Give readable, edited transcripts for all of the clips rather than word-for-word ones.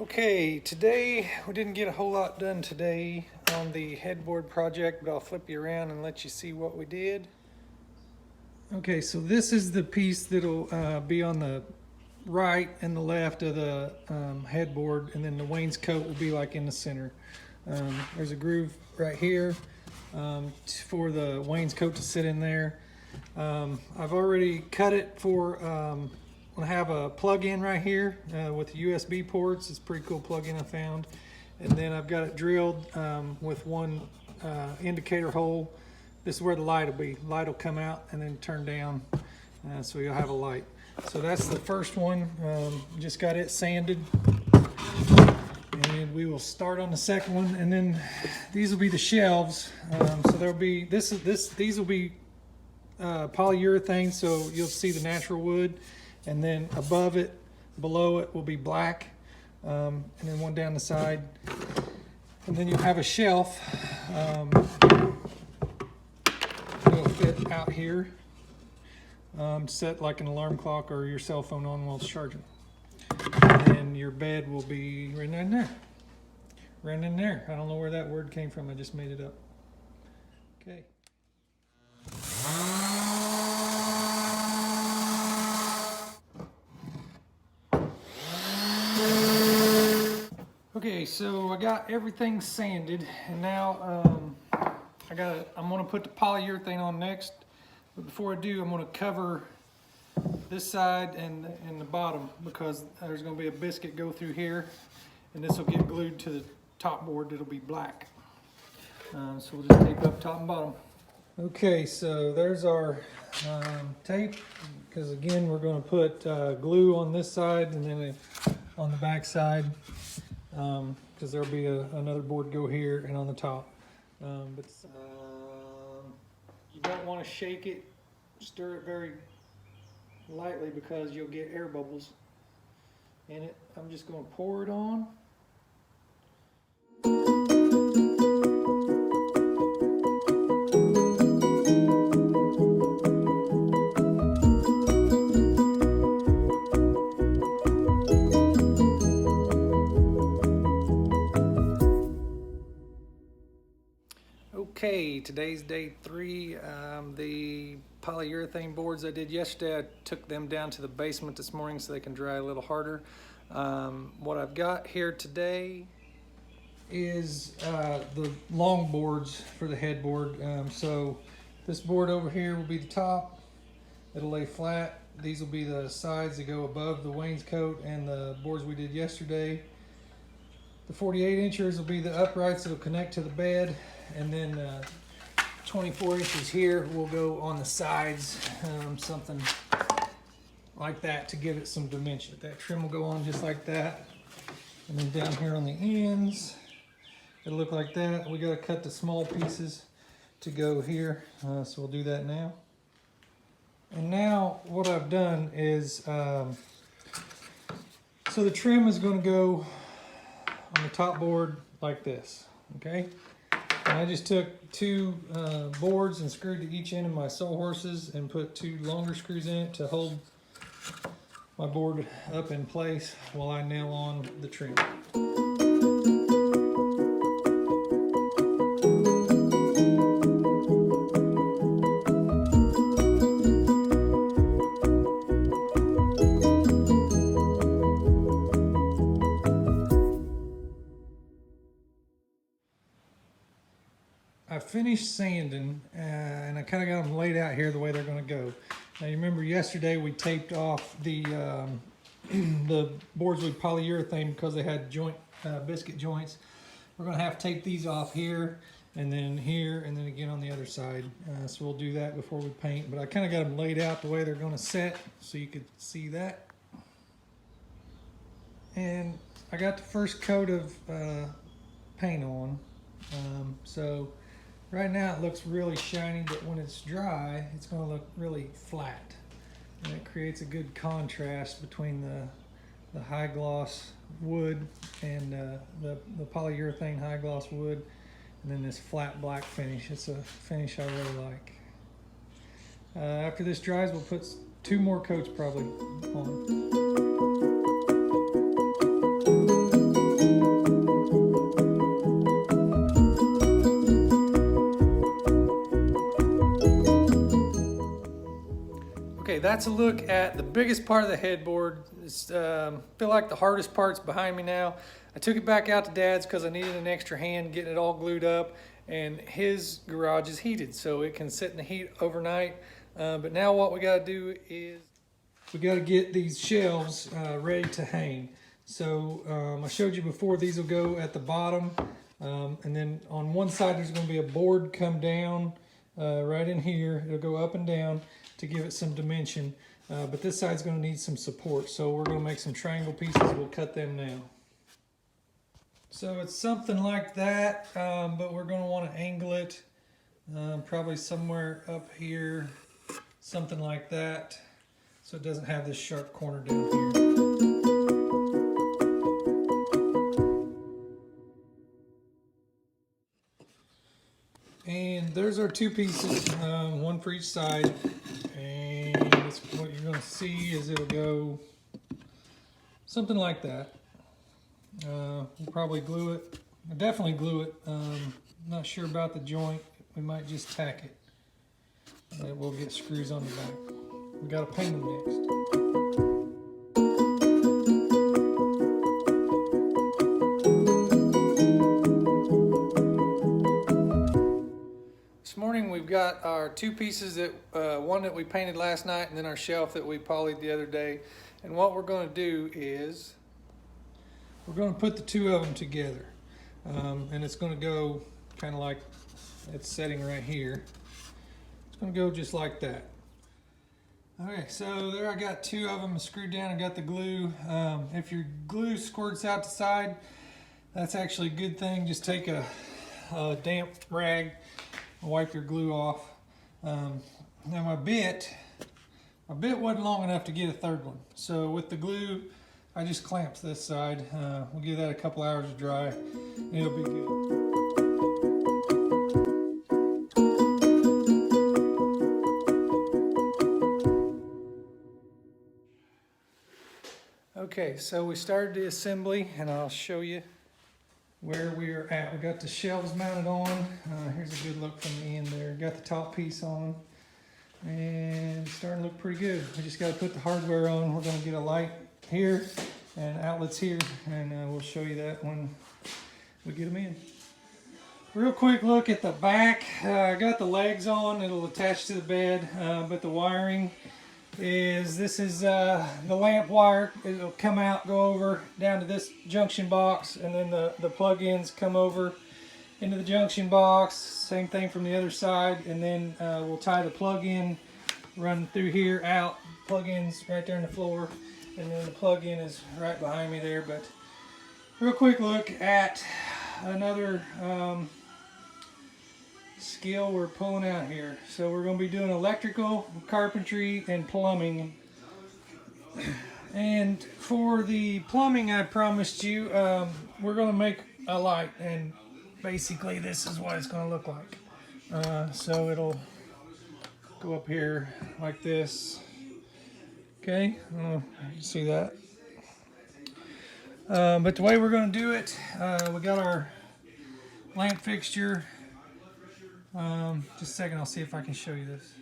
Okay, today we didn't get a whole lot done today on the headboard project, but I'll flip you around and let you see what we did. Okay, so this is the piece that'll be on the right and the left of the headboard, and then the wainscot will be like in the center. There's a groove right here for the wainscot to sit in there. I've already cut it for I have a plug-in right here with USB ports. It's a pretty cool plug-in I found. And then I've got it drilled with one indicator hole. This is where the light will be. Light will come out and then turn down, so you'll have a light. So that's the first one. Just got it sanded. And we will start on the second one. And then these will be the shelves. So there'll be, these will be polyurethane, so you'll see the natural wood. And then above it, below it will be black, and then one down the side. And then you'll have a shelf. It'll fit out here, set like an alarm clock or your cell phone on while it's charging. And then your bed will be right in there. Right in there. I don't know where that word came from. I just made it up. Okay. Okay, so I got everything sanded, and now I'm gonna put the polyurethane on next. But before I do, I'm gonna cover this side and the bottom, because there's gonna be a biscuit go through here, and this will get glued to the top board. It'll be black. So we'll just tape up top and bottom. Okay, so there's our tape, because again we're going to put glue on this side and then on the back side, because there'll be another board go here and on the top. But you don't want to shake it, stir it very lightly, because you'll get air bubbles in it. I'm just going to pour it on. Okay, today's day 3. The polyurethane boards I did yesterday, I took them down to the basement this morning so they can dry a little harder. What I've got here today is the long boards for the headboard. So this board over here will be the top. It'll lay flat. These will be the sides that go above the wainscot and the boards we did yesterday. The 48 inches will be the uprights that will connect to the bed, and then 24 inches here will go on the sides, something like that to give it some dimension. That trim will go on just like that, and then down here on the ends it'll look like that. We got to cut the small pieces to go here, so we'll do that now. And now what I've done is, so the trim is going to go on the top board like this, okay? And I just took 2 boards and screwed to each end of my sawhorses and put 2 longer screws in it to hold my board up in place while I nail on the trim. I finished sanding, and I kind of got them laid out here the way they're going to go. Now you remember yesterday we taped off the the boards with polyurethane because they had biscuit joints. We're going to have to tape these off here, and then again on the other side. So we'll do that before we paint. But I kind of got them laid out the way they're going to set, so you could see that. And I got the first coat of paint on. So right now it looks really shiny, but when it's dry, it's going to look really flat. And it creates a good contrast between the high gloss wood and the polyurethane high gloss wood, and then this flat black finish. It's a finish I really like. After this dries, we'll put 2 more coats probably on. Okay, that's a look at the biggest part of the headboard. It's feel like the hardest part's behind me now. I took it back out to Dad's because I needed an extra hand getting it all glued up, and his garage is heated so it can sit in the heat overnight. But now what we got to do is we got to get these shelves ready to hang. So I showed you before, these will go at the bottom, and then on one side there's going to be a board come down right in here. It'll go up and down to give it some dimension, but this side's going to need some support, so we're going to make some triangle pieces. We'll cut them now. So it's something like that, but we're going to want to angle it probably somewhere up here, something like that, so it doesn't have this sharp corner down here. And there's our two pieces, one for each side. And what you're going to see is it'll go something like that. We'll probably glue it. We'll definitely glue it. Not sure about the joint. We might just tack it. And we'll get screws on the back. We got to paint them next. This morning we've got our two pieces, that one that we painted last night and then our shelf that we polyed the other day. And what we're going to do is we're going to put the two of them together. And it's going to go kind of like it's setting right here. It's going to go just like that. Okay, so there I got two of them screwed down and got the glue. If your glue squirts out the side, that's actually a good thing. Just take a damp rag, wipe your glue off. Now my bit wasn't long enough to get a third one. So with the glue, I just clamped this side. We'll give that a couple hours to dry, and it'll be good. Okay, so we started the assembly, and I'll show you where we are at. We got the shelves mounted on. Here's a good look from the end there. Got the top piece on, and it's starting to look pretty good. We just got to put the hardware on. We're going to get a light here and outlets here, and we'll show you that when we get them in. Real quick look at the back. I got the legs on. It'll attach to the bed, but the wiring is, this is the lamp wire. It'll come out, go over down to this junction box, and then the plug-ins come over into the junction box. Same thing from the other side, and then we'll tie the plug-in, run through here, out, plug-ins right there in the floor, and then the plug-in is right behind me there. But real quick look at another skill we're pulling out here. So we're going to be doing electrical, carpentry, and plumbing. And for the plumbing, I promised you, we're going to make a light, and basically this is what it's going to look like. So it'll go up here like this. Okay, you see that? But the way we're going to do it, we got our lamp fixture. Just a second, I'll see if I can show you this.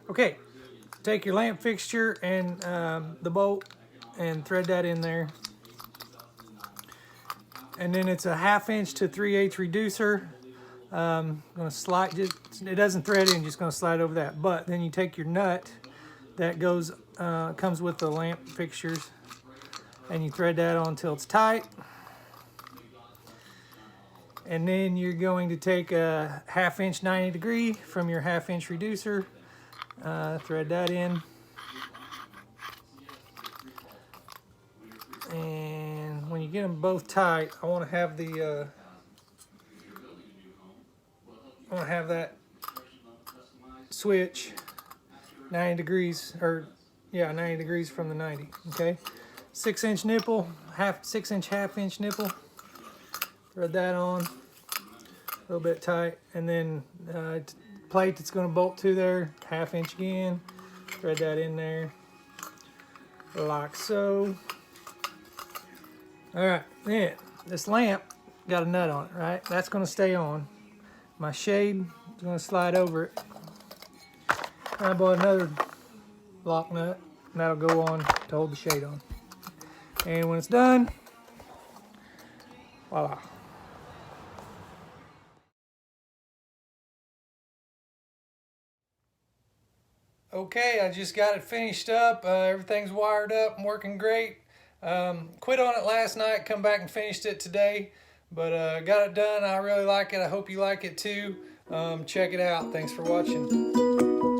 Okay, take your lamp fixture and the bolt and thread that in there. And then it's a 1/2 inch to 3/8 reducer. Gonna slide, it doesn't thread in, just gonna slide over that. But then you take your nut that goes comes with the lamp fixtures, and you thread that on until it's tight. And then you're going to take a 1/2 inch 90 degree from your 1/2 inch reducer, thread that in, and when you get them both tight, I want to have the that switch 90 degrees, or yeah, 90 degrees from the 90. Okay, 6 inch nipple, 6 inch 1/2 inch nipple. Thread that on, a little bit tight, and then plate that's going to bolt to there, 1/2 inch again. Thread that in there, like so. All right, then this lamp got a nut on it, right? That's going to stay on. My shade is going to slide over it. I bought another lock nut, and that'll go on to hold the shade on. And when it's done, voila. Okay, I just got it finished up. Everything's wired up and working great. Quit on it last night, come back and finished it today. But got it done. I really like it. I hope you like it too. Check it out. Thanks for watching.